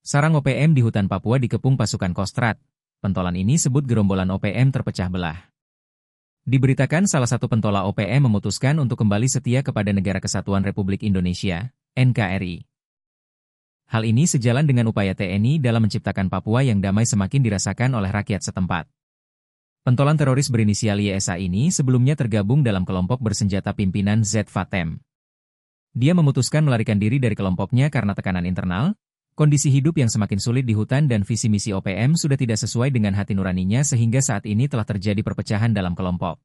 Sarang OPM di hutan Papua dikepung pasukan Kostrad. Pentolan ini sebut gerombolan OPM terpecah belah. Diberitakan salah satu pentola OPM memutuskan untuk kembali setia kepada Negara Kesatuan Republik Indonesia, NKRI. Hal ini sejalan dengan upaya TNI dalam menciptakan Papua yang damai semakin dirasakan oleh rakyat setempat. Pentolan teroris berinisial YSA ini sebelumnya tergabung dalam kelompok bersenjata pimpinan Z Fatem. Dia memutuskan melarikan diri dari kelompoknya karena tekanan internal, kondisi hidup yang semakin sulit di hutan dan visi misi OPM sudah tidak sesuai dengan hati nuraninya sehingga saat ini telah terjadi perpecahan dalam kelompok.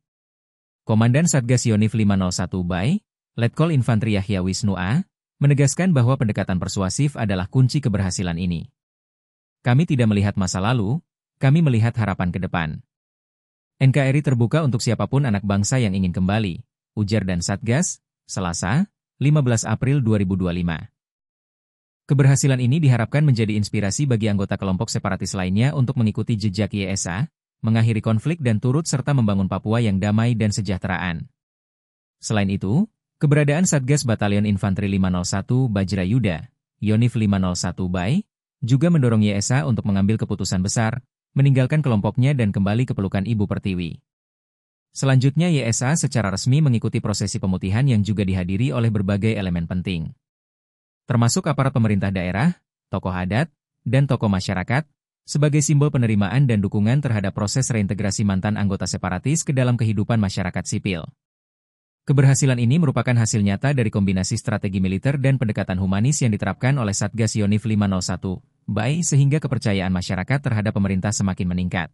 Komandan Satgas Yonif 501 Bay, Letkol Infantri Yahya Wisnu A, menegaskan bahwa pendekatan persuasif adalah kunci keberhasilan ini. Kami tidak melihat masa lalu, kami melihat harapan ke depan. NKRI terbuka untuk siapapun anak bangsa yang ingin kembali, ujar dan Satgas, Selasa, 15 April 2025. Keberhasilan ini diharapkan menjadi inspirasi bagi anggota kelompok separatis lainnya untuk mengikuti jejak YSA, mengakhiri konflik dan turut serta membangun Papua yang damai dan sejahteraan. Selain itu, keberadaan Satgas Batalion Infanteri 501 Bajrayuda, Yonif 501 Bay, juga mendorong YSA untuk mengambil keputusan besar, meninggalkan kelompoknya dan kembali ke pelukan Ibu Pertiwi. Selanjutnya YSA secara resmi mengikuti prosesi pemutihan yang juga dihadiri oleh berbagai elemen penting, termasuk aparat pemerintah daerah, tokoh adat, dan tokoh masyarakat, sebagai simbol penerimaan dan dukungan terhadap proses reintegrasi mantan anggota separatis ke dalam kehidupan masyarakat sipil. Keberhasilan ini merupakan hasil nyata dari kombinasi strategi militer dan pendekatan humanis yang diterapkan oleh Satgas Yonif 501 Bay sehingga kepercayaan masyarakat terhadap pemerintah semakin meningkat.